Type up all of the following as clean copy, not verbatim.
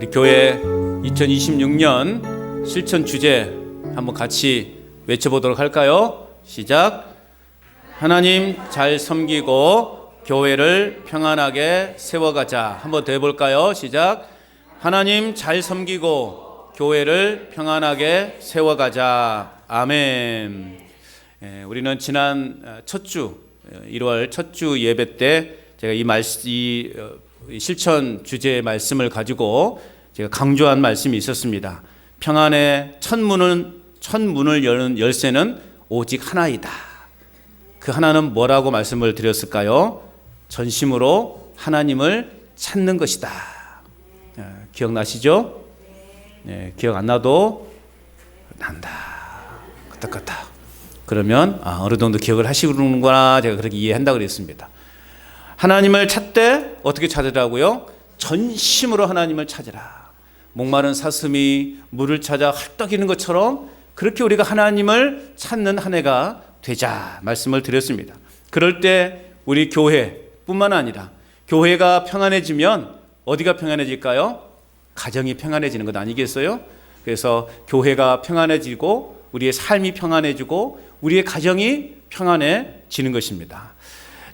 우리 교회 2026년 실천 주제 한번 같이 외쳐보도록 할까요? 시작. 하나님 잘 섬기고 교회를 평안하게 세워가자. 한번 더 해볼까요? 시작. 하나님 잘 섬기고 교회를 평안하게 세워가자. 아멘. 우리는 지난 첫 주 1월 첫 주 예배 때 제가 이 실천 주제의 말씀을 가지고 제가 강조한 말씀이 있었습니다. 평안의 첫 문을 여는 열쇠는 오직 하나이다. 그 하나는 뭐라고 말씀을 드렸을까요? 전심으로 하나님을 찾는 것이다. 기억나시죠? 네, 기억 안 나도 난다. 끄떡끄떡. 그러면 어느 정도 기억을 하시는구나, 제가 그렇게 이해한다고 그랬습니다. 하나님을 찾되 어떻게 찾으라고요? 전심으로 하나님을 찾으라. 목마른 사슴이 물을 찾아 헐떡이는 것처럼 그렇게 우리가 하나님을 찾는 한 해가 되자 말씀을 드렸습니다. 그럴 때 우리 교회뿐만 아니라 교회가 평안해지면 어디가 평안해질까요? 가정이 평안해지는 것 아니겠어요? 그래서 교회가 평안해지고 우리의 삶이 평안해지고 우리의 가정이 평안해지는 것입니다.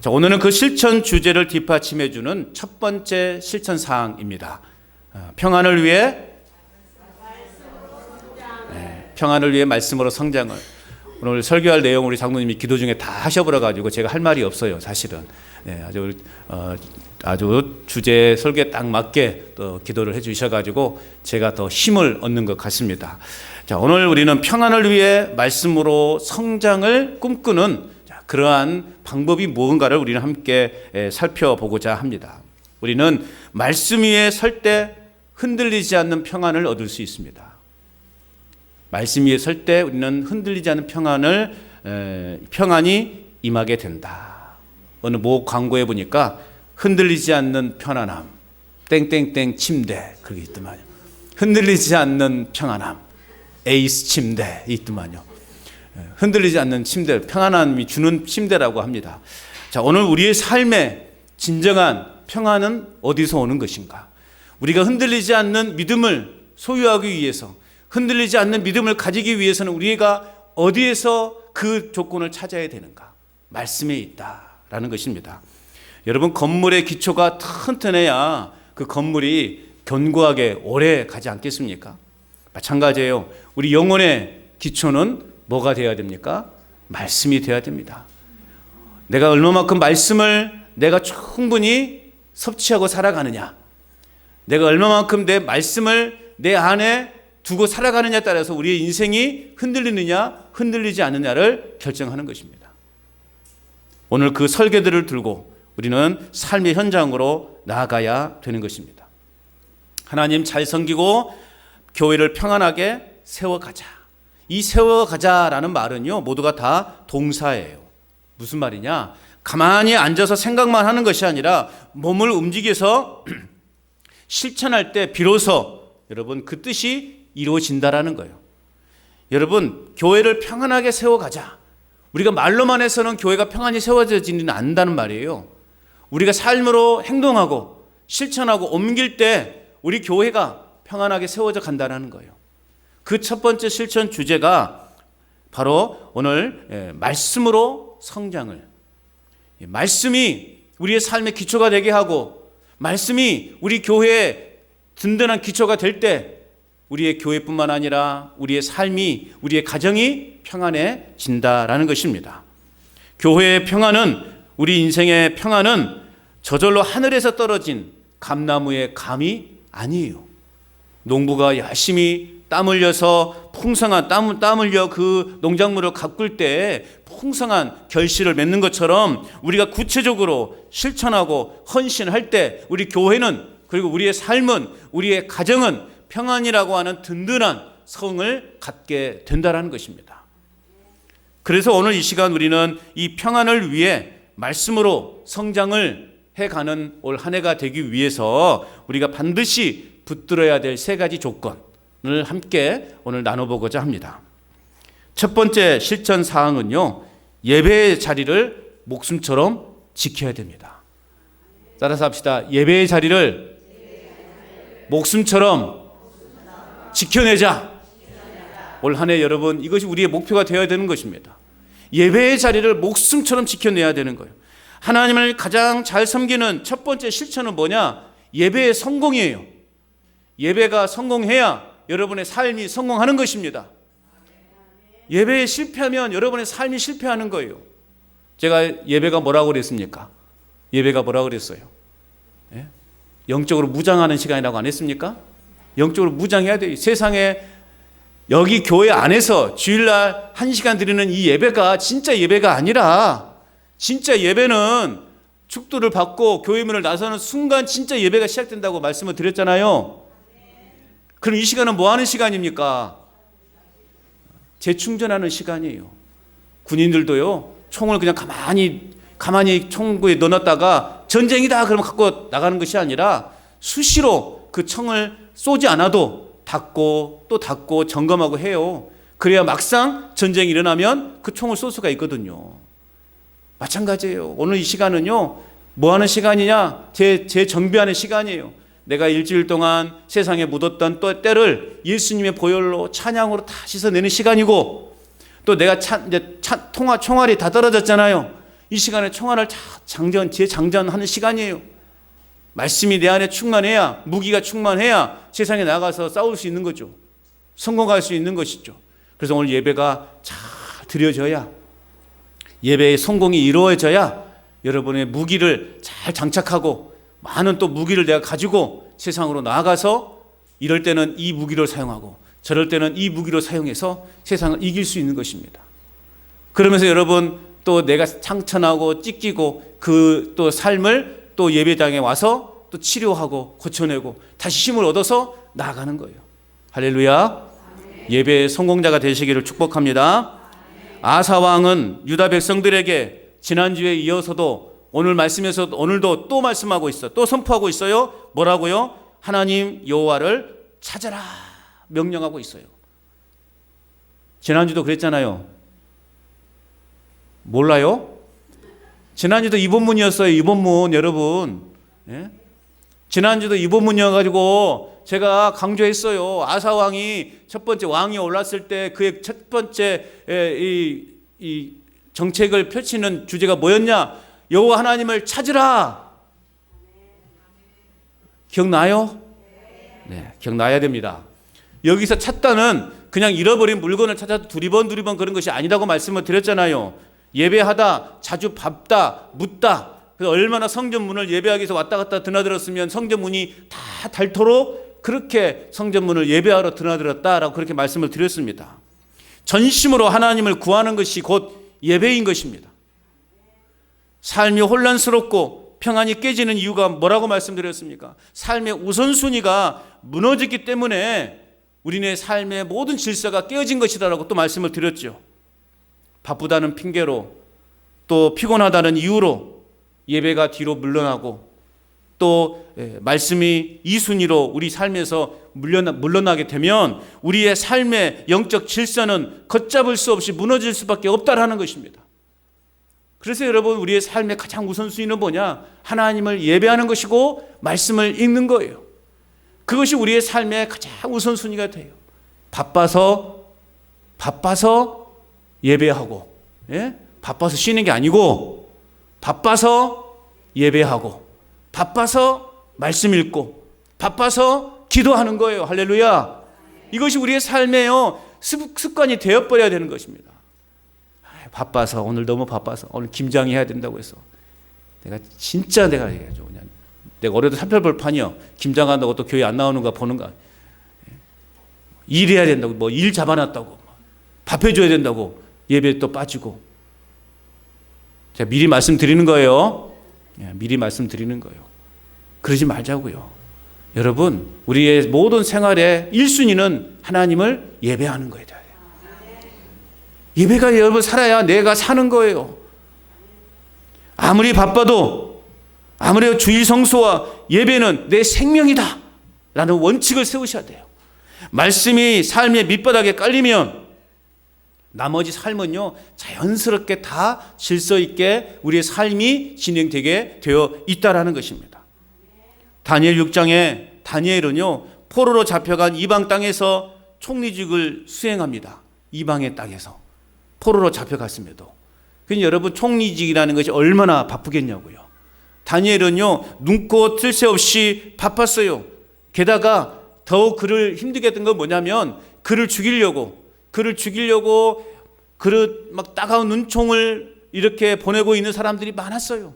자, 오늘은 그 실천 주제를 뒷받침해 주는 첫 번째 실천 사항입니다. 평안을 위해 말씀으로 성장을. 오늘 설교할 내용 우리 장로님이 기도 중에 다 하셔버려 가지고 제가 할 말이 없어요, 사실은. 아주 주제 설교에 딱 맞게 또 기도를 해주셔 가지고 제가 더 힘을 얻는 것 같습니다. 자, 오늘 우리는 평안을 위해 말씀으로 성장을 꿈꾸는 그러한 방법이 무언가를 우리는 함께 살펴보고자 합니다. 우리는 말씀 위에 설 때 흔들리지 않는 평안을 얻을 수 있습니다. 말씀 위에 설 때 우리는 흔들리지 않는 평안이 임하게 된다. 어느 모 광고에 보니까 흔들리지 않는 편안함, 땡땡땡 침대, 그게 있더만요. 흔들리지 않는 평안함, 에이스 침대 있더만요. 흔들리지 않는 침대, 평안함이 주는 침대라고 합니다. 자, 오늘 우리의 삶의 진정한 평안은 어디서 오는 것인가? 우리가 흔들리지 않는 믿음을 소유하기 위해서, 흔들리지 않는 믿음을 가지기 위해서는 우리가 어디에서 그 조건을 찾아야 되는가? 말씀에 있다라는 것입니다. 여러분, 건물의 기초가 튼튼해야 그 건물이 견고하게 오래 가지 않겠습니까? 마찬가지예요. 우리 영혼의 기초는 뭐가 되어야 됩니까? 말씀이 되어야 됩니다. 내가 얼마만큼 말씀을 내가 충분히 섭취하고 살아가느냐, 내가 얼마만큼 내 말씀을 내 안에 두고 살아가느냐에 따라서 우리의 인생이 흔들리느냐 흔들리지 않느냐를 결정하는 것입니다. 오늘 그 설계들을 들고 우리는 삶의 현장으로 나아가야 되는 것입니다. 하나님 잘 섬기고 교회를 평안하게 세워가자. 이 세워가자라는 말은요, 모두가 다 동사예요. 무슨 말이냐? 가만히 앉아서 생각만 하는 것이 아니라 몸을 움직여서 실천할 때 비로소 여러분 그 뜻이 이루어진다라는 거예요. 여러분, 교회를 평안하게 세워가자. 우리가 말로만 해서는 교회가 평안히 세워지지는 않는다는 말이에요. 우리가 삶으로 행동하고 실천하고 옮길 때 우리 교회가 평안하게 세워져 간다는 거예요. 그 첫 번째 실천 주제가 바로 오늘 말씀으로 성장을, 말씀이 우리의 삶의 기초가 되게 하고 말씀이 우리 교회의 든든한 기초가 될 때 우리의 교회뿐만 아니라 우리의 삶이, 우리의 가정이 평안해진다라는 것입니다. 교회의 평안은, 우리 인생의 평안은 저절로 하늘에서 떨어진 감나무의 감이 아니에요. 농부가 열심히 땀 흘려서 풍성한 땀 흘려 그 농작물을 가꿀 때 풍성한 결실을 맺는 것처럼 우리가 구체적으로 실천하고 헌신할 때 우리 교회는, 그리고 우리의 삶은, 우리의 가정은 평안이라고 하는 든든한 성을 갖게 된다는 것입니다. 그래서 오늘 이 시간 우리는 이 평안을 위해 말씀으로 성장을 해가는 올 한 해가 되기 위해서 우리가 반드시 붙들어야 될 세 가지 조건을 함께 오늘 나눠보고자 합니다. 첫 번째 실천 사항은요, 예배의 자리를 목숨처럼 지켜야 됩니다. 따라서 합시다. 예배의 자리를 목숨처럼 지켜내자. 올 한 해 여러분, 이것이 우리의 목표가 되어야 되는 것입니다. 예배의 자리를 목숨처럼 지켜내야 되는 거예요. 하나님을 가장 잘 섬기는 첫 번째 실천은 뭐냐? 예배의 성공이에요. 예배가 성공해야 여러분의 삶이 성공하는 것입니다. 예배에 실패하면 여러분의 삶이 실패하는 거예요. 제가 예배가 뭐라고 그랬습니까? 예배가 뭐라고 그랬어요? 예? 영적으로 무장하는 시간이라고 안 했습니까? 영적으로 무장해야 돼요. 세상에 여기 교회 안에서 주일날 1시간 드리는 이 예배가 진짜 예배가 아니라, 진짜 예배는 축도를 받고 교회 문을 나서는 순간 진짜 예배가 시작된다고 말씀을 드렸잖아요. 그럼 이 시간은 뭐 하는 시간입니까? 재충전하는 시간이에요. 군인들도요, 총을 그냥 가만히 총구에 넣어놨다가 전쟁이다 그러면 갖고 나가는 것이 아니라 수시로 그 총을 쏘지 않아도 닫고 또 닫고 점검하고 해요. 그래야 막상 전쟁이 일어나면 그 총을 쏠 수가 있거든요. 마찬가지예요. 오늘 이 시간은요, 뭐 하는 시간이냐? 재정비하는 시간이에요. 내가 일주일 동안 세상에 묻었던 또 때를 예수님의 보혈로 찬양으로 다 씻어내는 시간이고, 또 내가 총알이 다 떨어졌잖아요. 이 시간에 총알을 재장전하는 시간이에요. 말씀이 내 안에 충만해야, 무기가 충만해야 세상에 나가서 싸울 수 있는 거죠. 성공할 수 있는 것이죠. 그래서 오늘 예배가 잘 드려져야, 예배의 성공이 이루어져야 여러분의 무기를 잘 장착하고, 많은 또 무기를 내가 가지고 세상으로 나아가서 이럴 때는 이 무기를 사용하고 저럴 때는 이 무기를 사용해서 세상을 이길 수 있는 것입니다. 그러면서 여러분 또 내가 상처나고 찢기고 그 또 삶을 또 예배당에 와서 또 치료하고 고쳐내고 다시 힘을 얻어서 나아가는 거예요. 할렐루야. 예배의 성공자가 되시기를 축복합니다. 아사 왕은 유다 백성들에게 지난주에 이어서도 오늘 말씀에서 오늘도 또 말씀하고 있어. 또 선포하고 있어요. 뭐라고요? 하나님 여호와를 찾아라 명령하고 있어요. 지난주도 그랬잖아요. 몰라요? 지난주도 이 본문이었어요. 이 본문 여러분. 예? 지난주도 이 본문이어가지고 제가 강조했어요. 아사 왕이 첫 번째 왕이 올랐을 때 그의 첫 번째 이 정책을 펼치는 주제가 뭐였냐? 여호와 하나님을 찾으라. 기억나요? 네, 기억나야 됩니다. 여기서 찾다는 그냥 잃어버린 물건을 찾아도 두리번 그런 것이 아니라고 말씀을 드렸잖아요. 예배하다, 자주 밟다, 묻다. 그래서 얼마나 성전문을 예배하기 위해서 왔다 갔다 드나들었으면 성전문이 다 닳도록 그렇게 성전문을 예배하러 드나들었다라고 그렇게 말씀을 드렸습니다. 전심으로 하나님을 구하는 것이 곧 예배인 것입니다. 삶이 혼란스럽고 평안이 깨지는 이유가 뭐라고 말씀드렸습니까? 삶의 우선순위가 무너졌기 때문에 우리네 삶의 모든 질서가 깨어진 것이다라고 또 말씀을 드렸죠. 바쁘다는 핑계로 또 피곤하다는 이유로 예배가 뒤로 물러나고 또 말씀이 이순위로 우리 삶에서 물러나게 되면 우리의 삶의 영적 질서는 걷잡을 수 없이 무너질 수밖에 없다라는 것입니다. 그래서 여러분 우리의 삶의 가장 우선순위는 뭐냐? 하나님을 예배하는 것이고 말씀을 읽는 거예요. 그것이 우리의 삶의 가장 우선순위가 돼요. 바빠서 예배하고, 예? 바빠서 쉬는 게 아니고 바빠서 예배하고 바빠서 말씀 읽고 바빠서 기도하는 거예요. 할렐루야. 이것이 우리의 삶에요 습관이 되어버려야 되는 것입니다. 바빠서 오늘 너무 바빠서 오늘 김장이 해야 된다고 해서 내가 얘기하죠. 그냥 내가 올해도 살펴볼 판이요. 김장한다고 또 교회 안 나오는가 보는가. 일해야 된다고 뭐 일 잡아놨다고 밥 해줘야 된다고 예배 또 빠지고. 제가 미리 말씀드리는 거예요. 미리 말씀드리는 거예요. 그러지 말자고요. 여러분 우리의 모든 생활의 1순위는 하나님을 예배하는 거예요. 예배가 여러분 살아야 내가 사는 거예요. 아무리 바빠도 아무리 주일 성수와 예배는 내 생명이다 라는 원칙을 세우셔야 돼요. 말씀이 삶의 밑바닥에 깔리면 나머지 삶은요 자연스럽게 다 질서 있게 우리의 삶이 진행되게 되어 있다라는 것입니다. 다니엘 6장에 다니엘은요, 포로로 잡혀간 이방 땅에서 총리직을 수행합니다. 이방의 땅에서 포로로 잡혀갔음에도. 그러니까 여러분, 총리직이라는 것이 얼마나 바쁘겠냐고요. 다니엘은요, 눈코 뜰 새 없이 바빴어요. 게다가 더욱 그를 힘들게 했던 건 뭐냐면, 그를 죽이려고 그를 막 따가운 눈총을 이렇게 보내고 있는 사람들이 많았어요.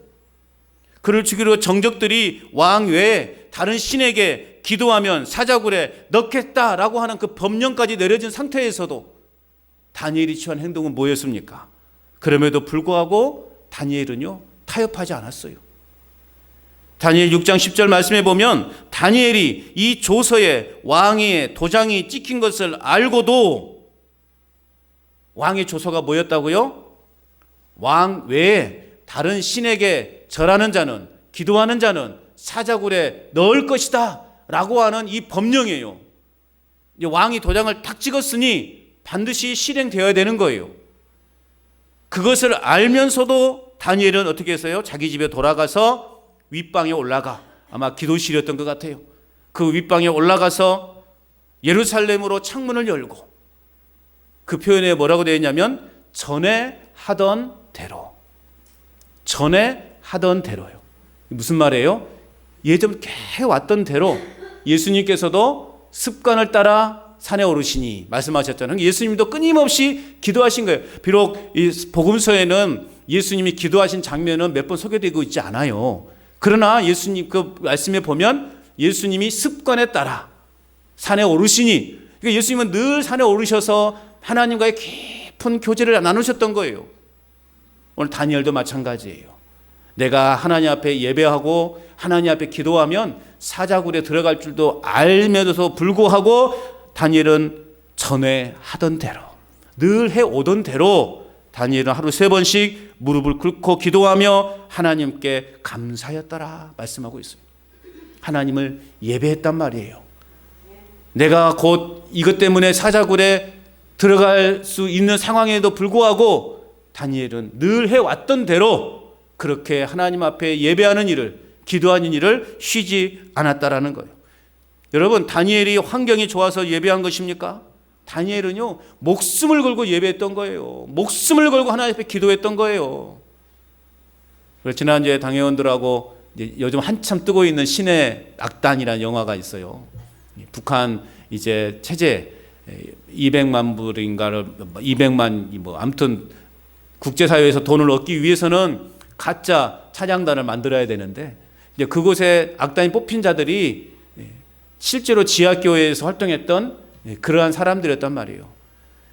그를 죽이려 정적들이 왕 외에 다른 신에게 기도하면 사자굴에 넣겠다라고 하는 그 법령까지 내려진 상태에서도 다니엘이 취한 행동은 뭐였습니까? 그럼에도 불구하고 다니엘은요, 타협하지 않았어요. 다니엘 6장 10절 말씀에 보면 다니엘이 이 조서에 왕의 도장이 찍힌 것을 알고도, 왕의 조서가 뭐였다고요? 왕 외에 다른 신에게 절하는 자는, 기도하는 자는 사자굴에 넣을 것이다 라고 하는 이 법령이에요. 왕이 도장을 탁 찍었으니 반드시 실행되어야 되는 거예요. 그것을 알면서도 다니엘은 어떻게 했어요? 자기 집에 돌아가서 윗방에 올라가, 아마 기도실이었던 것 같아요. 그 윗방에 올라가서 예루살렘으로 창문을 열고, 그 표현에 뭐라고 되어 있냐면 전에 하던 대로. 전에 하던 대로요. 무슨 말이에요? 예전 해왔던 대로 예수님께서도 습관을 따라 산에 오르시니 말씀하셨잖아요. 예수님도 끊임없이 기도하신 거예요. 비록 이 복음서에는 예수님이 기도하신 장면은 몇 번 소개되고 있지 않아요. 그러나 예수님 그 말씀에 보면 예수님이 습관에 따라 산에 오르시니, 그러니까 예수님은 늘 산에 오르셔서 하나님과의 깊은 교제를 나누셨던 거예요. 오늘 다니엘도 마찬가지예요. 내가 하나님 앞에 예배하고 하나님 앞에 기도하면 사자굴에 들어갈 줄도 알면서도 불구하고 다니엘은 전에 하던 대로, 늘 해오던 대로 다니엘은 하루 3번씩 무릎을 꿇고 기도하며 하나님께 감사하였더라 말씀하고 있어요. 하나님을 예배했단 말이에요. 내가 곧 이것 때문에 사자굴에 들어갈 수 있는 상황에도 불구하고 다니엘은 늘 해왔던 대로 그렇게 하나님 앞에 예배하는 일을, 기도하는 일을 쉬지 않았다라는 거예요. 여러분, 다니엘이 환경이 좋아서 예배한 것입니까? 다니엘은요, 목숨을 걸고 예배했던 거예요. 목숨을 걸고 하나님 앞에 기도했던 거예요. 지난주에 당회원들하고 요즘 한참 뜨고 있는 신의 악단이라는 영화가 있어요. 북한 이제 체제 200만 불인가를 200만 아무튼 국제사회에서 돈을 얻기 위해서는 가짜 찬양단을 만들어야 되는데, 이제 그곳에 악단이 뽑힌 자들이 실제로 지하교회에서 활동했던 그러한 사람들이었단 말이에요.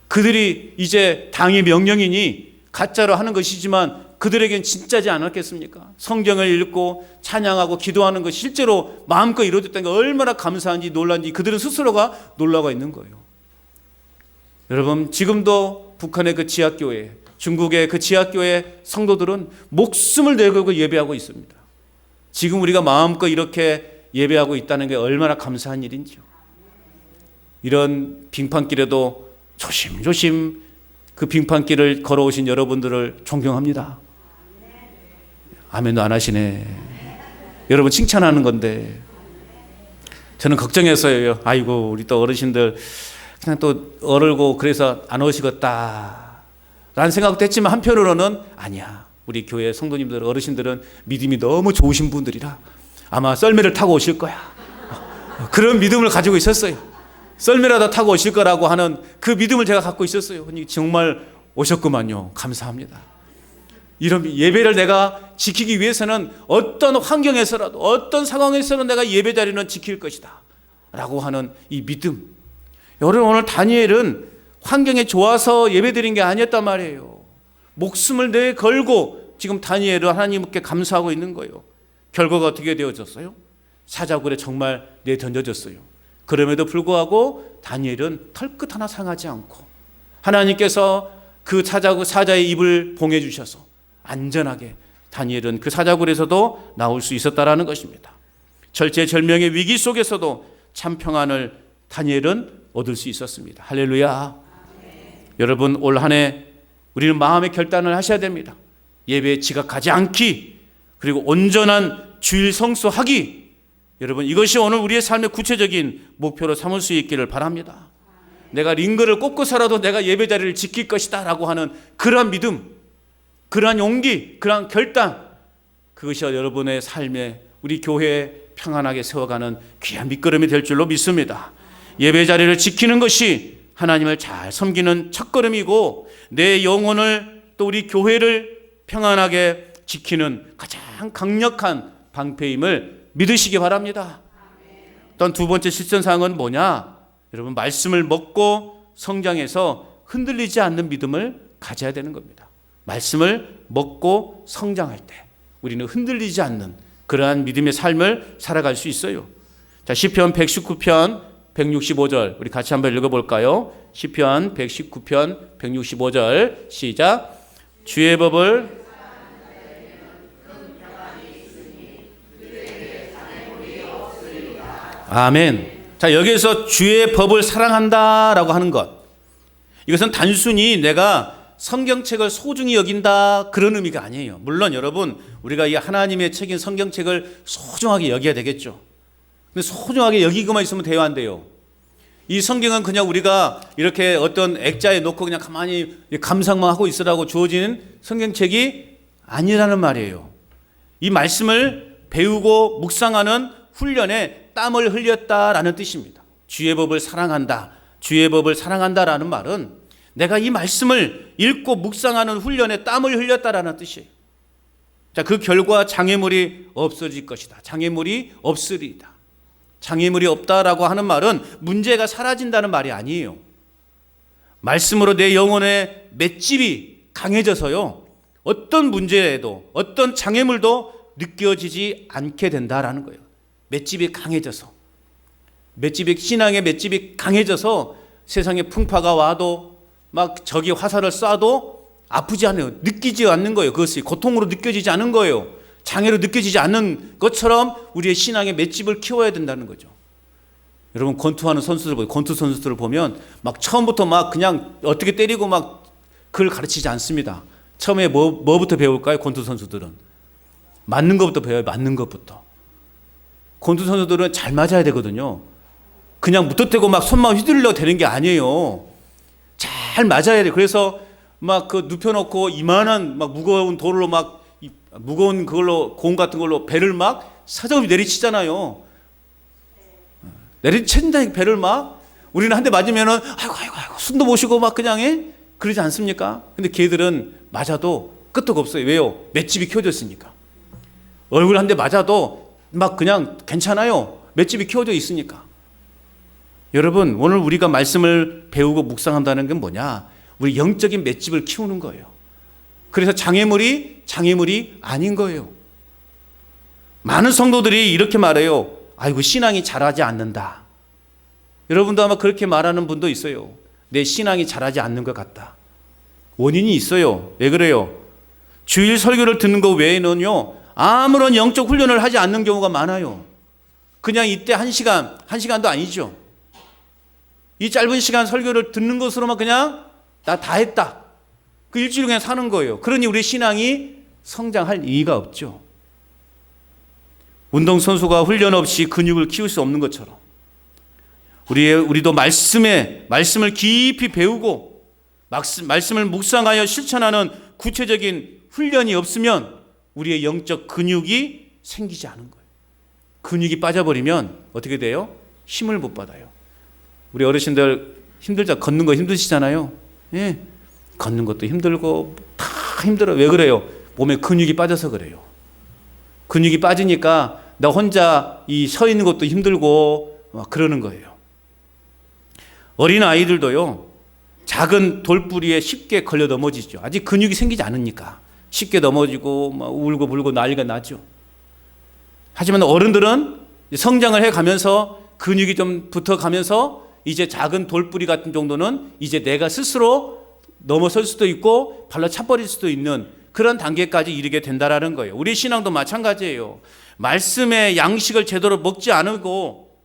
그들이 이제 당의 명령이니 가짜로 하는 것이지만 그들에겐 진짜지 않았겠습니까? 성경을 읽고 찬양하고 기도하는 것이 실제로 마음껏 이루어졌다는 게 얼마나 감사한지 놀란지 그들은 스스로가 놀라고 있는 거예요. 여러분, 지금도 북한의 그 지하교회, 중국의 그 지하교회 성도들은 목숨을 내걸고 예배하고 있습니다. 지금 우리가 마음껏 이렇게 예배하고 있다는 게 얼마나 감사한 일인지요. 이런 빙판길에도 조심조심 그 빙판길을 걸어오신 여러분들을 존경합니다. 아멘도 안 하시네. 여러분 칭찬하는 건데 저는 걱정했어요. 아이고, 우리 또 어르신들 그냥 또 어르고 그래서 안 오시겠다 라는 생각도 했지만, 한편으로는 아니야, 우리 교회 성도님들, 어르신들은 믿음이 너무 좋으신 분들이라 아마 썰매를 타고 오실 거야. 그런 믿음을 가지고 있었어요. 썰매라도 타고 오실 거라고 하는 그 믿음을 제가 갖고 있었어요. 정말 오셨구만요. 감사합니다. 이런 예배를 내가 지키기 위해서는 어떤 환경에서라도, 어떤 상황에서는 내가 예배 자리는 지킬 것이다 라고 하는 이 믿음. 여러분, 오늘 다니엘은 환경이 좋아서 예배드린 게 아니었단 말이에요. 목숨을 내걸고 지금 다니엘은 하나님께 감사하고 있는 거예요. 결과가 어떻게 되어졌어요? 사자굴에 정말 내던져졌어요. 그럼에도 불구하고 다니엘은 털끝 하나 상하지 않고 하나님께서 그 사자의 입을 봉해 주셔서 안전하게 다니엘은 그 사자굴에서도 나올 수 있었다라는 것입니다. 절체절명의 위기 속에서도 참 평안을 다니엘은 얻을 수 있었습니다. 할렐루야. 여러분, 올 한 해 우리는 마음의 결단을 하셔야 됩니다. 예배에 지각하지 않기, 그리고 온전한 주일 성수하기, 여러분, 이것이 오늘 우리의 삶의 구체적인 목표로 삼을 수 있기를 바랍니다. 내가 링거를 꽂고서라도 내가 예배 자리를 지킬 것이다 라고 하는 그러한 믿음, 그러한 용기, 그러한 결단, 그것이 여러분의 삶에 우리 교회에 평안하게 세워가는 귀한 밑거름이 될 줄로 믿습니다. 예배 자리를 지키는 것이 하나님을 잘 섬기는 첫걸음이고, 내 영혼을 또 우리 교회를 평안하게 지키는 가장 강력한 방패임을 믿으시기 바랍니다. 또한 두 번째 실천사항은 뭐냐? 여러분, 말씀을 먹고 성장해서 흔들리지 않는 믿음을 가져야 되는 겁니다. 말씀을 먹고 성장할 때 우리는 흔들리지 않는 그러한 믿음의 삶을 살아갈 수 있어요. 자, 시편 119편 165절 우리 같이 한번 읽어볼까요? 시편 119편 165절 시작. 주의 법을 아멘. 자, 여기에서 주의 법을 사랑한다라고 하는 것, 이것은 단순히 내가 성경책을 소중히 여긴다 그런 의미가 아니에요. 물론 여러분, 우리가 이 하나님의 책인 성경책을 소중하게 여겨야 되겠죠. 근데 소중하게 여기고만 있으면 돼요, 안 돼요? 이 성경은 그냥 우리가 이렇게 어떤 액자에 놓고 그냥 가만히 감상만 하고 있으라고 주어진 성경책이 아니라는 말이에요. 이 말씀을 배우고 묵상하는 훈련에 땀을 흘렸다라는 뜻입니다. 주의 법을 사랑한다, 주의 법을 사랑한다라는 말은 내가 이 말씀을 읽고 묵상하는 훈련에 땀을 흘렸다라는 뜻이에요. 자, 그 결과 장애물이 없어질 것이다. 장애물이 없으리이다. 장애물이 없다라고 하는 말은 문제가 사라진다는 말이 아니에요. 말씀으로 내 영혼의 맷집이 강해져서요, 어떤 문제에도 어떤 장애물도 느껴지지 않게 된다라는 거예요. 맷집이 강해져서, 신앙의 맷집이 강해져서 세상에 풍파가 와도 막 적이 화살을 쏴도 아프지 않아요. 느끼지 않는 거예요. 그것이 고통으로 느껴지지 않은 거예요. 장애로 느껴지지 않는 것처럼 우리의 신앙의 맷집을 키워야 된다는 거죠. 여러분, 권투하는 선수들 보면, 권투 선수들을 보면 막 처음부터 막 그냥 어떻게 때리고 막 그걸 가르치지 않습니다. 처음에 뭐부터 배울까요? 권투 선수들은 맞는 것부터 배워요. 맞는 것부터. 권투 선수들은 잘 맞아야 되거든요. 그냥 무턱대고 막 손만 휘둘러 되는 게 아니에요. 잘 맞아야 돼. 그래서 막 그 눕혀놓고 이만한 막 무거운 돌로 막 무거운 그걸로 공 같은 걸로 배를 막 사정없이 내리치잖아요. 내리친다, 배를 막. 우리는 한 대 맞으면은 아이고 숨도 못 쉬고 막 그냥 해? 그러지 않습니까? 근데 걔들은 맞아도 끄떡 없어요. 왜요? 맷집이 키워졌으니까. 얼굴 한 대 맞아도 막 그냥 괜찮아요. 맷집이 키워져 있으니까. 여러분, 오늘 우리가 말씀을 배우고 묵상한다는 게 뭐냐? 우리 영적인 맷집을 키우는 거예요. 그래서 장애물이 아닌 거예요. 많은 성도들이 이렇게 말해요. 아이고, 신앙이 자라지 않는다. 여러분도 아마 그렇게 말하는 분도 있어요. 내 신앙이 자라지 않는 것 같다. 원인이 있어요. 왜 그래요? 주일 설교를 듣는 것 외에는요, 아무런 영적 훈련을 하지 않는 경우가 많아요. 그냥 이때 한 시간도 아니죠. 이 짧은 시간 설교를 듣는 것으로만 그냥 나 다 했다. 그 일주일 그냥 사는 거예요. 그러니 우리 신앙이 성장할 이유가 없죠. 운동선수가 훈련 없이 근육을 키울 수 없는 것처럼 우리도 말씀을 깊이 배우고 말씀을 묵상하여 실천하는 구체적인 훈련이 없으면 우리의 영적 근육이 생기지 않은 거예요. 근육이 빠져버리면 어떻게 돼요? 힘을 못 받아요. 우리 어르신들 걷는 거 힘드시잖아요. 예. 걷는 것도 힘들고 다 힘들어요. 왜 그래요? 몸에 근육이 빠져서 그래요. 근육이 빠지니까 나 혼자 서 있는 것도 힘들고 막 그러는 거예요. 어린 아이들도요, 작은 돌부리에 쉽게 걸려 넘어지죠. 아직 근육이 생기지 않으니까 쉽게 넘어지고 막 울고 불고 난리가 나죠. 하지만 어른들은 성장을 해가면서 근육이 좀 붙어가면서 이제 작은 돌부리 같은 정도는 이제 내가 스스로 넘어설 수도 있고 발로 차버릴 수도 있는 그런 단계까지 이르게 된다라는 거예요. 우리 신앙도 마찬가지예요. 말씀의 양식을 제대로 먹지 않고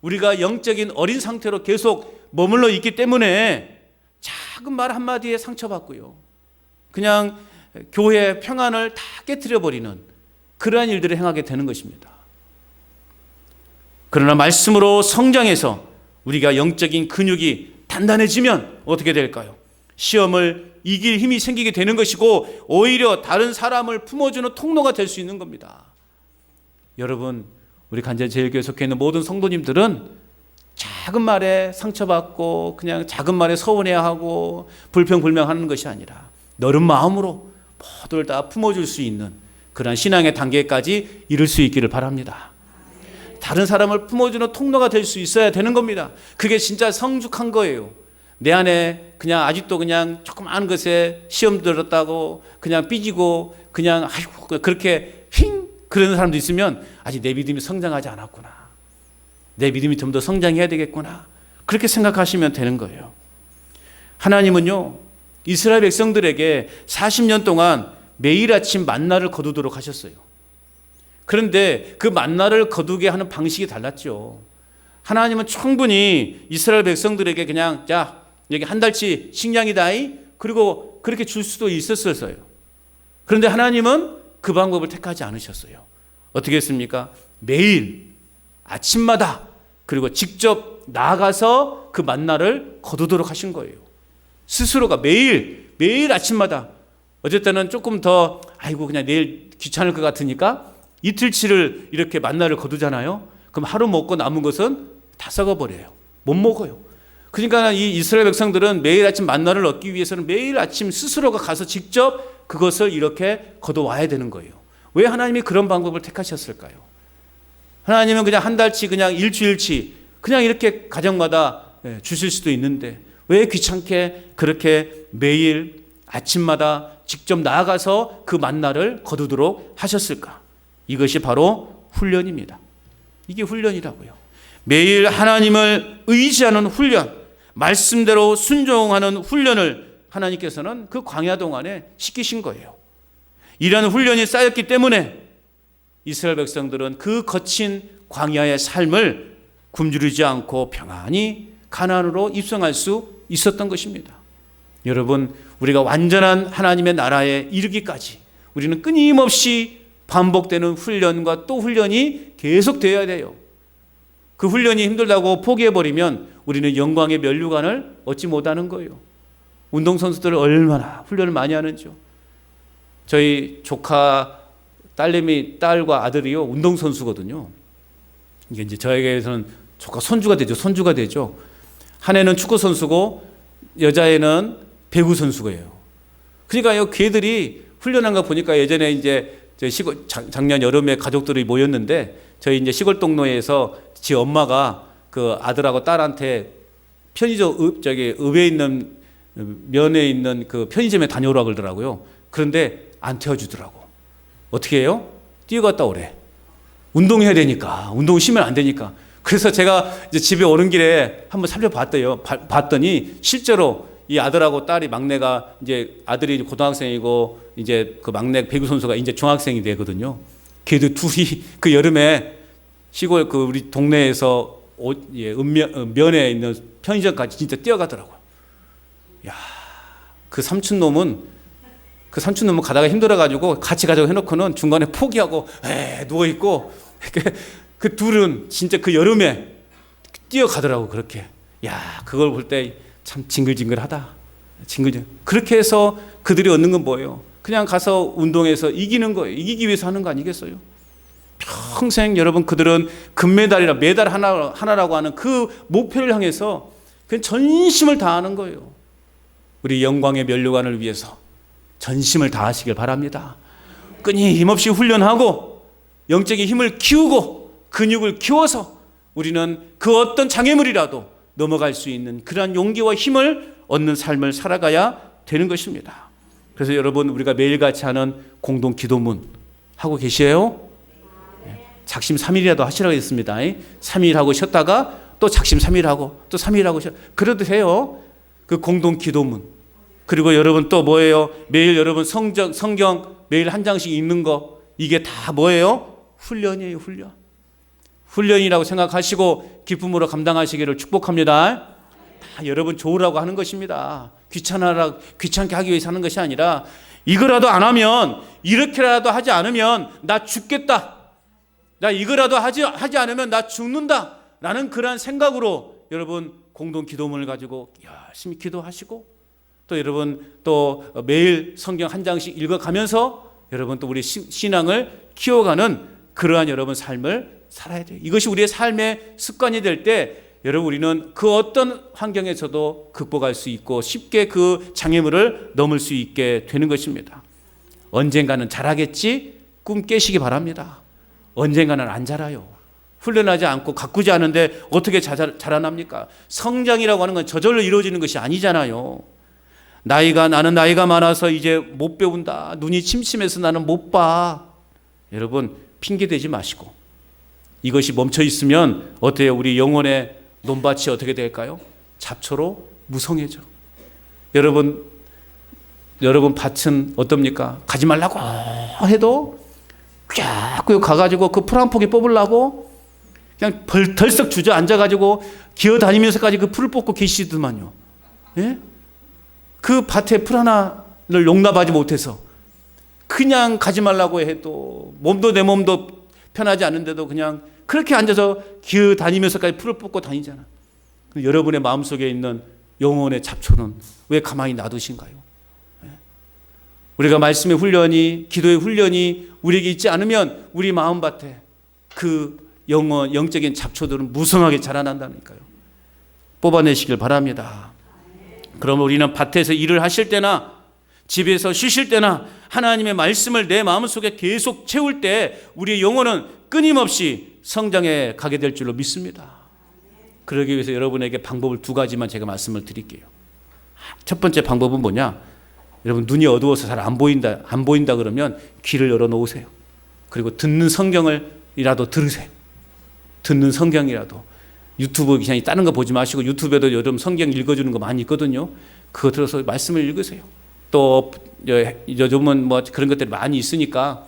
우리가 영적인 어린 상태로 계속 머물러 있기 때문에 작은 말 한마디에 상처받고요, 그냥 교회의 평안을 다 깨트려 버리는 그러한 일들을 행하게 되는 것입니다. 그러나 말씀으로 성장해서 우리가 영적인 근육이 단단해지면 어떻게 될까요? 시험을 이길 힘이 생기게 되는 것이고 오히려 다른 사람을 품어주는 통로가 될 수 있는 겁니다. 여러분, 우리 간제제일교회 속해 있는 모든 성도님들은 작은 말에 상처받고 그냥 작은 말에 서운해하고 불평불명하는 것이 아니라 너른 마음으로 모두를 다 품어줄 수 있는 그런 신앙의 단계까지 이룰 수 있기를 바랍니다. 다른 사람을 품어주는 통로가 될 수 있어야 되는 겁니다. 그게 진짜 성숙한 거예요. 내 안에 그냥 아직도 그냥 조그마한 것에 시험 들었다고 그냥 삐지고 그냥 아이고 그렇게 힝 그러는 사람도 있으면 아직 내 믿음이 성장하지 않았구나. 내 믿음이 좀 더 성장해야 되겠구나. 그렇게 생각하시면 되는 거예요. 하나님은요, 이스라엘 백성들에게 40년 동안 매일 아침 만나를 거두도록 하셨어요. 그런데 그 만나를 거두게 하는 방식이 달랐죠. 하나님은 충분히 이스라엘 백성들에게 그냥 자 여기 한 달치 식량이다이 그리고 그렇게 줄 수도 있었어요. 그런데 하나님은 그 방법을 택하지 않으셨어요. 어떻게 했습니까? 매일 아침마다 그리고 직접 나가서 그 만나를 거두도록 하신 거예요. 스스로가 매일 아침마다 어쩔 때는 조금 더 아이고 그냥 내일 귀찮을 것 같으니까 이틀치를 이렇게 만나를 거두잖아요. 그럼 하루 먹고 남은 것은 다 썩어버려요. 못 먹어요. 그러니까 이 이스라엘 백성들은 매일 아침 만나를 얻기 위해서는 매일 아침 스스로가 가서 직접 그것을 이렇게 거둬와야 되는 거예요. 왜 하나님이 그런 방법을 택하셨을까요? 하나님은 그냥 한 달치 그냥 일주일치 그냥 이렇게 가정마다 주실 수도 있는데 왜 귀찮게 그렇게 매일 아침마다 직접 나아가서 그 만나를 거두도록 하셨을까? 이것이 바로 훈련입니다. 이게 훈련이라고요. 매일 하나님을 의지하는 훈련, 말씀대로 순종하는 훈련을 하나님께서는 그 광야 동안에 시키신 거예요. 이런 훈련이 쌓였기 때문에 이스라엘 백성들은 그 거친 광야의 삶을 굶주리지 않고 평안히 가나안으로 입성할 수 있었던 것입니다. 여러분, 우리가 완전한 하나님의 나라에 이르기까지 우리는 끊임없이 반복되는 훈련과 또 훈련이 계속되어야 돼요. 그 훈련이 힘들다고 포기해버리면 우리는 영광의 면류관을 얻지 못하는 거예요. 운동선수들을 얼마나 훈련을 많이 하는지요. 저희 조카 딸과 아들이요 운동선수거든요. 이게 이제 저에게서는 조카 손주가 되죠. 한 애는 축구 선수고 여자애는 배구 선수예요. 그러니까요 걔들이 훈련한 거 보니까 예전에 이제 작년 여름에 가족들이 모였는데 저희 이제 시골 동네에서 지 엄마가 그 아들하고 딸한테 편의점 읍에 있는 면에 있는 그 편의점에 다녀오라고 그러더라고요. 그런데 안 태워주더라고. 어떻게 해요? 뛰어갔다 오래. 운동해야 되니까. 운동 쉬면 안 되니까. 그래서 제가 이제 집에 오는 길에 한번 살펴봤대요. 봤더니 실제로 이 아들하고 딸이 막내가 이제 아들이 고등학생이고 이제 그 막내 배구 선수가 이제 중학생이 되거든요. 걔도 둘이 그 여름에 시골 그 우리 동네에서 면에 있는 편의점까지 진짜 뛰어가더라고요. 야, 그 삼촌놈은 가다가 힘들어가지고 같이 가자고 해놓고는 중간에 포기하고 누워있고 그 둘은 진짜 그 여름에 뛰어가더라고 그렇게. 야, 그걸 볼 때 참 징글징글하다. 그렇게 해서 그들이 얻는 건 뭐예요? 그냥 가서 운동해서 이기는 거예요. 이기기 위해서 하는 거 아니겠어요? 평생 여러분 그들은 금메달이라 메달 하나라고 하는 그 목표를 향해서 그냥 전심을 다하는 거예요. 우리 영광의 면류관을 위해서 전심을 다하시길 바랍니다. 끊임없이 훈련하고 영적인 힘을 키우고 근육을 키워서 우리는 그 어떤 장애물이라도 넘어갈 수 있는 그러한 용기와 힘을 얻는 삶을 살아가야 되는 것입니다. 그래서 여러분 우리가 매일같이 하는 공동 기도문 하고 계세요? 작심 3일이라도 하시라고 했습니다. 3일 하고 쉬었다가 또 작심 3일 하고 또 3일 하고 그래도 돼요. 그 공동 기도문. 그리고 여러분 또 뭐예요? 매일 여러분 성경 매일 한 장씩 읽는 거 이게 다 뭐예요? 훈련이에요. 훈련이라고 생각하시고 기쁨으로 감당하시기를 축복합니다. 다 여러분 좋으라고 하는 것입니다. 귀찮게 하기 위해서 하는 것이 아니라 이거라도 안 하면 이렇게라도 하지 않으면 나 죽겠다. 나 이거라도 하지 않으면 나 죽는다 라는 그러한 생각으로 여러분 공동 기도문을 가지고 열심히 기도하시고, 또 여러분 또 매일 성경 한 장씩 읽어가면서 여러분 또 우리 신앙을 키워가는 그러한 여러분 삶을 살아야 돼요. 이것이 우리의 삶의 습관이 될 때 여러분 우리는 그 어떤 환경에서도 극복할 수 있고 쉽게 그 장애물을 넘을 수 있게 되는 것입니다. 언젠가는 잘하겠지 꿈 깨시기 바랍니다. 언젠가는 안 자라요. 훈련하지 않고 가꾸지 않은데 어떻게 자라납니까? 성장이라고 하는 건 저절로 이루어지는 것이 아니잖아요. 나는 나이가 많아서 이제 못 배운다. 눈이 침침해서 나는 못 봐. 여러분 핑계대지 마시고, 이것이 멈춰 있으면 어때요? 우리 영혼의 논밭이 어떻게 될까요? 잡초로 무성해져. 여러분 밭은 어떻습니까? 가지 말라고 해도 쫙 가가지고 그 풀 한 포기 뽑으려고 그냥 덜썩 주저앉아가지고 기어다니면서까지 그 풀을 뽑고 계시더만요. 예? 그 밭에 풀 하나를 용납하지 못해서 그냥 가지 말라고 해도 내 몸도 편하지 않은데도 그냥 그렇게 앉아서 기어다니면서까지 풀을 뽑고 다니잖아. 여러분의 마음속에 있는 영혼의 잡초는 왜 가만히 놔두신가요? 우리가 말씀의 훈련이, 기도의 훈련이 우리에게 있지 않으면 우리 마음밭에 그 영적인 잡초들은 무성하게 자라난다니까요. 뽑아내시길 바랍니다. 그럼 우리는 밭에서 일을 하실 때나 집에서 쉬실 때나 하나님의 말씀을 내 마음속에 계속 채울 때 우리의 영혼은 끊임없이 성장해 가게 될 줄로 믿습니다. 그러기 위해서 여러분에게 방법을 두 가지만 제가 말씀을 드릴게요. 첫 번째 방법은 뭐냐? 여러분 눈이 어두워서 잘 안 보인다 그러면 귀를 열어놓으세요. 그리고 듣는 성경을이라도 들으세요. 듣는 성경이라도. 유튜브 그냥 다른 거 보지 마시고 유튜브에도 여러분 성경 읽어주는 거 많이 있거든요. 그거 들어서 말씀을 읽으세요. 또 요즘은 뭐 그런 것들이 많이 있으니까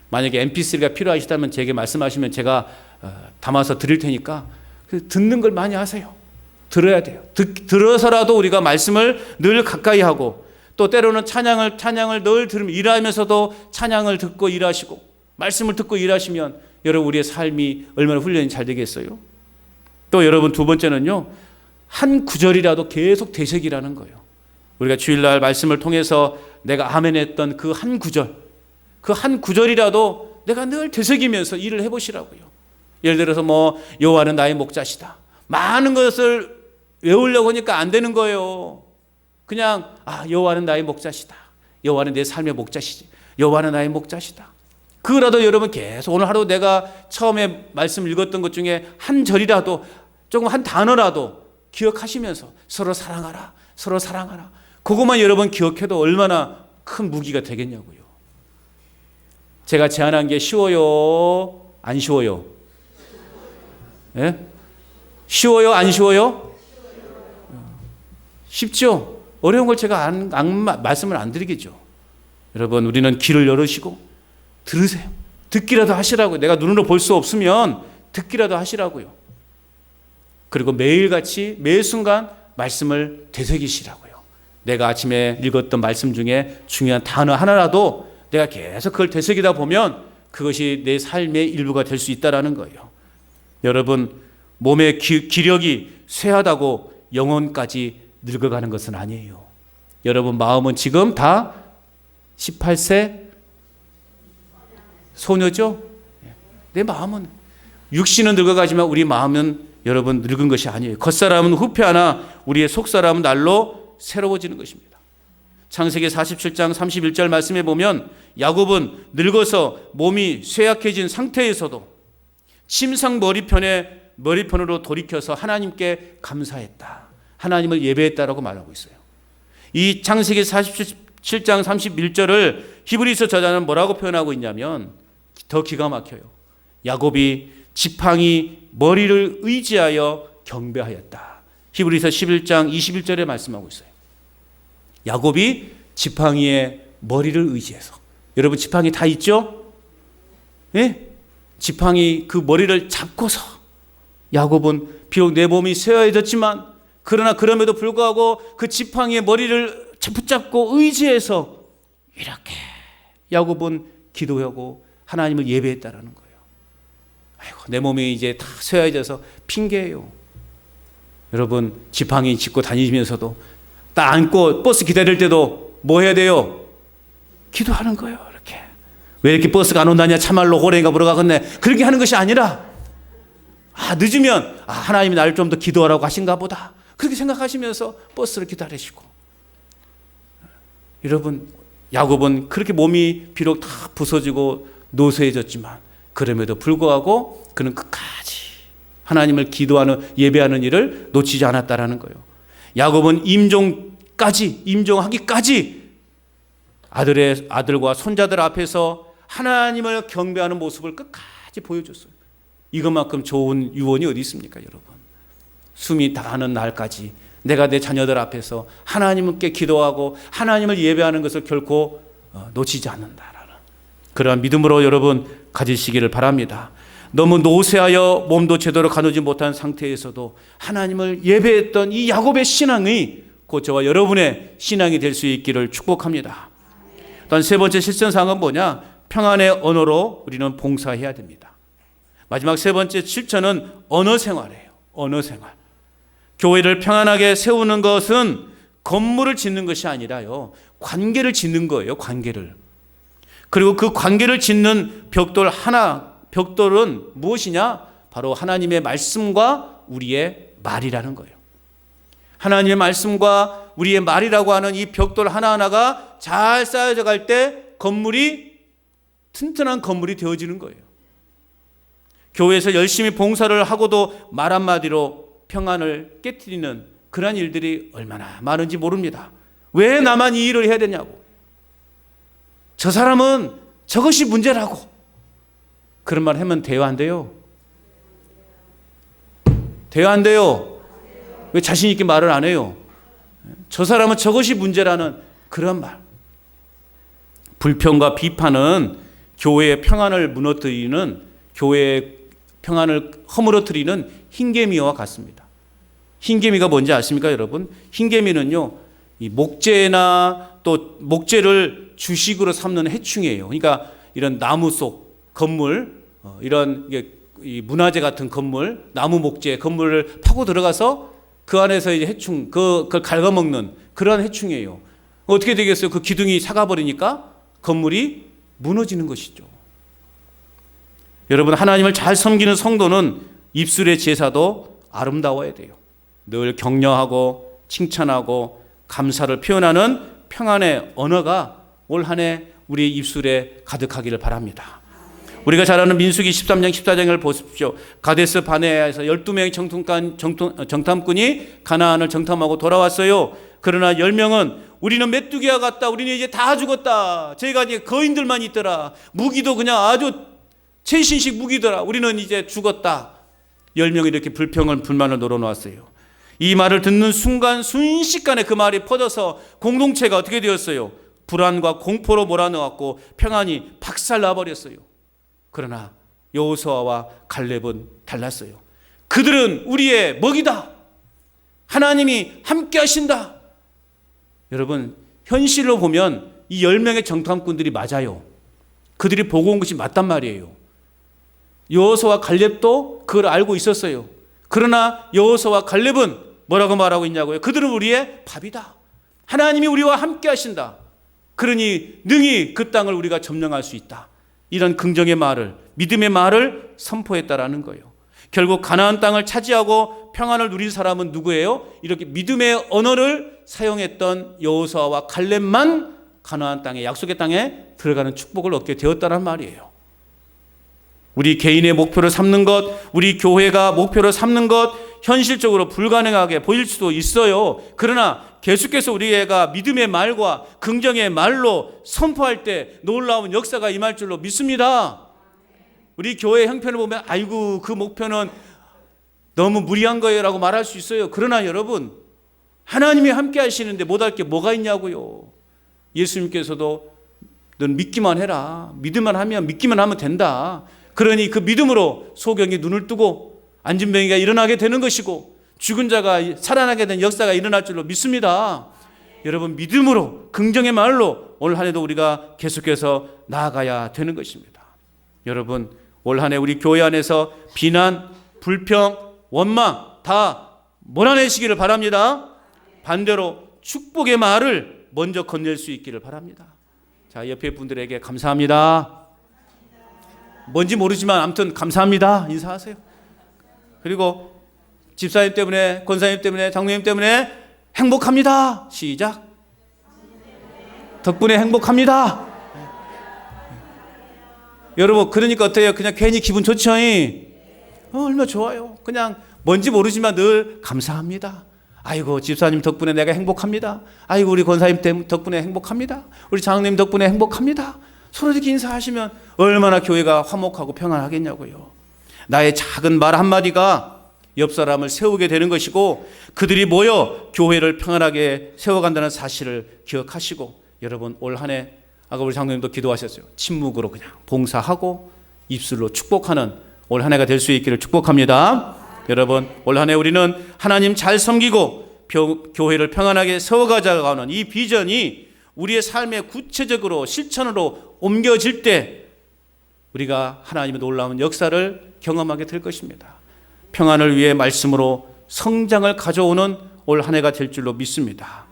만약에 MP3가 필요하시다면 제게 말씀하시면 제가 담아서 드릴 테니까 듣는 걸 많이 하세요. 들어야 돼요. 들어서라도 우리가 말씀을 늘 가까이 하고, 또 때로는 찬양을 늘 들으면 일하면서도 찬양을 듣고 일하시고 말씀을 듣고 일하시면 여러분 우리의 삶이 얼마나 훈련이 잘 되겠어요. 또 여러분 두 번째는요, 한 구절이라도 계속 되새기라는 거예요. 우리가 주일날 말씀을 통해서 내가 아멘했던 그 한 구절, 그 한 구절이라도 내가 늘 되새기면서 일을 해보시라고요. 예를 들어서 뭐 여호와는 나의 목자시다. 많은 것을 외우려고 하니까 안 되는 거예요. 그냥 여호와는 나의 목자시다. 여호와는 내 삶의 목자시지. 여호와는 나의 목자시다. 그거라도 여러분 계속 오늘 하루 내가 처음에 말씀 읽었던 것 중에 한 절이라도 조금 한 단어라도 기억하시면서 서로 사랑하라. 서로 사랑하라. 그것만 여러분 기억해도 얼마나 큰 무기가 되겠냐고요. 제가 제안한 게 쉬워요? 안 쉬워요? 예? 쉬워요? 안 쉬워요? 쉽죠? 어려운 걸 제가 말씀을 안 드리겠죠. 여러분 우리는 귀를 열으시고 들으세요. 듣기라도 하시라고요. 내가 눈으로 볼 수 없으면 듣기라도 하시라고요. 그리고 매일같이 매 순간 말씀을 되새기시라고요. 내가 아침에 읽었던 말씀 중에 중요한 단어 하나라도 내가 계속 그걸 되새기다 보면 그것이 내 삶의 일부가 될 수 있다는 거예요. 여러분 몸의 기력이 쇠하다고 영혼까지 늙어가는 것은 아니에요. 여러분 마음은 지금 다 18세 소녀죠? 내 마음은 육신은 늙어가지만 우리 마음은 여러분 늙은 것이 아니에요. 겉사람은 후패하나 우리의 속사람은 날로 새로워지는 것입니다. 창세기 47장 31절 말씀에 보면 야곱은 늙어서 몸이 쇠약해진 상태에서도 침상 머리편으로 돌이켜서 하나님께 감사했다. 하나님을 예배했다라고 말하고 있어요. 이 창세기 47장 31절을 히브리서 저자는 뭐라고 표현하고 있냐면 더 기가 막혀요. 야곱이 지팡이 머리를 의지하여 경배하였다. 히브리서 11장 21절에 말씀하고 있어요. 야곱이 지팡이의 머리를 의지해서. 여러분 지팡이 다 있죠? 예? 지팡이 그 머리를 잡고서 야곱은 비록 내 몸이 쇠해졌지만 그러나 그럼에도 불구하고 그 지팡이의 머리를 붙잡고 의지해서 이렇게 야곱은 기도하고 하나님을 예배했다라는 거예요. 아이고, 내 몸이 이제 다 쇠해져서 핑계예요. 여러분, 지팡이 짚고 다니면서도 딱 앉고 버스 기다릴 때도 뭐 해야 돼요? 기도하는 거예요. 이렇게. 왜 이렇게 버스가 안 온다냐? 참말로 호랭이가 물어가겠네. 그렇게 하는 것이 아니라, 늦으면 하나님이 나를 좀 더 기도하라고 하신가 보다, 그렇게 생각하시면서 버스를 기다리시고. 여러분, 야곱은 그렇게 몸이 비록 다 부서지고 노쇠해졌지만 그럼에도 불구하고 그는 끝까지 하나님을 기도하는, 예배하는 일을 놓치지 않았다라는 거예요. 야곱은 임종하기까지 아들과 손자들 앞에서 하나님을 경배하는 모습을 끝까지 보여줬어요. 이것만큼 좋은 유언이 어디 있습니까, 여러분? 숨이 다하는 날까지 내가 내 자녀들 앞에서 하나님께 기도하고 하나님을 예배하는 것을 결코 놓치지 않는다라는 그러한 믿음으로 여러분 가지시기를 바랍니다. 너무 노쇠하여 몸도 제대로 가누지 못한 상태에서도 하나님을 예배했던 이 야곱의 신앙이 곧 저와 여러분의 신앙이 될 수 있기를 축복합니다. 또한 세 번째 실천사항은 뭐냐? 평안의 언어로 우리는 봉사해야 됩니다. 마지막 세 번째 실천은 언어 생활이에요. 언어 생활. 교회를 평안하게 세우는 것은 건물을 짓는 것이 아니라요, 관계를 짓는 거예요. 관계를. 그리고 그 관계를 짓는 벽돌은 무엇이냐? 바로 하나님의 말씀과 우리의 말이라는 거예요. 하나님의 말씀과 우리의 말이라고 하는 이 벽돌 하나하나가 잘 쌓여져 갈 때 튼튼한 건물이 되어지는 거예요. 교회에서 열심히 봉사를 하고도 말 한마디로 평안을 깨트리는 그러한 일들이 얼마나 많은지 모릅니다. 왜 나만 이 일을 해야 되냐고. 저 사람은 저것이 문제라고. 그런 말 하면 돼요, 안 돼요? 돼요, 안 돼요? 왜 자신 있게 말을 안 해요? 저 사람은 저것이 문제라는 그런 말. 불평과 비판은 교회의 평안을 무너뜨리는, 교회의 평안을 허물어뜨리는 흰개미와 같습니다. 흰개미가 뭔지 아십니까, 여러분? 흰개미는요, 이 목재나 또 목재를 주식으로 삼는 해충이에요. 그러니까 이런 나무 속 건물, 이런 이 문화재 같은 건물, 나무 목재 건물을 파고 들어가서 그 안에서 이제 해충, 그걸 갉아먹는 그런 해충이에요. 어떻게 되겠어요? 그 기둥이 사가버리니까 건물이 무너지는 것이죠. 여러분, 하나님을 잘 섬기는 성도는 입술의 제사도 아름다워야 돼요. 늘 격려하고 칭찬하고 감사를 표현하는 평안의 언어가 올 한 해 우리 입술에 가득하기를 바랍니다. 우리가 잘 아는 민수기 13장 14장을 보십시오. 가데스 바네아에서 12명의 정탐꾼이 가나안을 정탐하고 돌아왔어요. 그러나 10명은 우리는 메뚜기와 같다. 우리는 이제 다 죽었다. 저희가 이제 거인들만 있더라. 무기도 그냥 아주 최신식 무기더라. 우리는 이제 죽었다. 10명이 이렇게 불만을 놀아놓았어요. 이 말을 듣는 순간 순식간에 그 말이 퍼져서 공동체가 어떻게 되었어요? 불안과 공포로 몰아넣었고 평안이 박살나버렸어요. 그러나 여호수아와 갈렙은 달랐어요. 그들은 우리의 먹이다. 하나님이 함께 하신다. 여러분, 현실로 보면 이 10명의 정탐꾼들이 맞아요. 그들이 보고 온 것이 맞단 말이에요. 여호수아와 갈렙도 그걸 알고 있었어요. 그러나 여호수아와 갈렙은 뭐라고 말하고 있냐고요? 그들은 우리의 밥이다. 하나님이 우리와 함께 하신다. 그러니 능히 그 땅을 우리가 점령할 수 있다. 이런 긍정의 말을, 믿음의 말을 선포했다라는 거예요. 결국 가나안 땅을 차지하고 평안을 누린 사람은 누구예요? 이렇게 믿음의 언어를 사용했던 여호수아와 갈렙만 가나안 땅에, 약속의 땅에 들어가는 축복을 얻게 되었다는 말이에요. 우리 개인의 목표를 삼는 것, 우리 교회가 목표를 삼는 것, 현실적으로 불가능하게 보일 수도 있어요. 그러나 계속해서 우리가 믿음의 말과 긍정의 말로 선포할 때 놀라운 역사가 임할 줄로 믿습니다. 우리 교회 형편을 보면 아이고 그 목표는 너무 무리한 거예요 라고 말할 수 있어요. 그러나 여러분, 하나님이 함께 하시는데 못할 게 뭐가 있냐고요. 예수님께서도 넌 믿기만 해라. 믿기만 하면 된다. 그러니 그 믿음으로 소경이 눈을 뜨고 안진병이가 일어나게 되는 것이고 죽은 자가 살아나게 된 역사가 일어날 줄로 믿습니다. 여러분, 믿음으로 긍정의 말로 올 한 해도 우리가 계속해서 나아가야 되는 것입니다. 여러분, 올 한 해 우리 교회 안에서 비난, 불평, 원망 다 몰아내시기를 바랍니다. 반대로 축복의 말을 먼저 건넬 수 있기를 바랍니다. 자, 옆에 분들에게 감사합니다. 뭔지 모르지만 아무튼 감사합니다. 인사하세요. 그리고 집사님 때문에, 권사님 때문에, 장로님 때문에 행복합니다. 시작. 덕분에 행복합니다. 여러분, 그러니까 어때요? 그냥 괜히 기분 좋죠? 얼마나 좋아요. 그냥 뭔지 모르지만 늘 감사합니다. 아이고, 집사님 덕분에 내가 행복합니다. 아이고, 우리 권사님 덕분에 행복합니다. 우리 장로님 덕분에 행복합니다. 서로 이렇게 인사하시면 얼마나 교회가 화목하고 평안하겠냐고요. 나의 작은 말 한마디가 옆 사람을 세우게 되는 것이고, 그들이 모여 교회를 평안하게 세워간다는 사실을 기억하시고, 여러분 올 한 해 아까 우리 장로님도 기도하셨어요. 침묵으로 그냥 봉사하고 입술로 축복하는 올 한 해가 될 수 있기를 축복합니다. 여러분 올 한 해 우리는 하나님 잘 섬기고 교회를 평안하게 세워가자는 이 비전이 우리의 삶에 구체적으로 실천으로 옮겨질 때 우리가 하나님의 놀라운 역사를 경험하게 될 것입니다. 평안을 위해 말씀으로 성장을 가져오는 올 한 해가 될 줄로 믿습니다.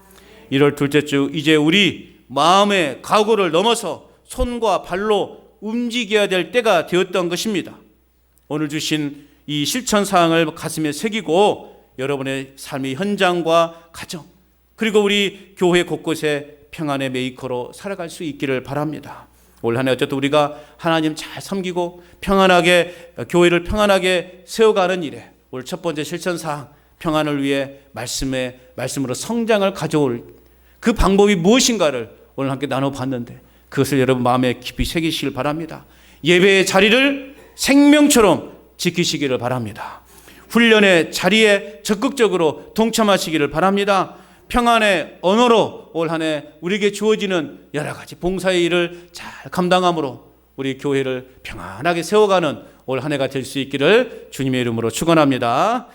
1월 둘째 주 이제 우리 마음의 각오를 넘어서 손과 발로 움직여야 될 때가 되었던 것입니다. 오늘 주신 이 실천 사항을 가슴에 새기고 여러분의 삶의 현장과 가정 그리고 우리 교회 곳곳에 평안의 메이커로 살아갈 수 있기를 바랍니다. 올 한 해 어쨌든 우리가 하나님 잘 섬기고 평안하게 교회를 평안하게 세워가는 일에 올 첫 번째 실천 사항 평안을 위해 말씀으로 성장을 가져올 그 방법이 무엇인가를 오늘 함께 나눠봤는데 그것을 여러분 마음에 깊이 새기시길 바랍니다. 예배의 자리를 생명처럼 지키시기를 바랍니다. 훈련의 자리에 적극적으로 동참하시기를 바랍니다. 평안의 언어로 올 한 해 우리에게 주어지는 여러 가지 봉사의 일을 잘 감당함으로 우리 교회를 평안하게 세워가는 올 한 해가 될 수 있기를 주님의 이름으로 축원합니다.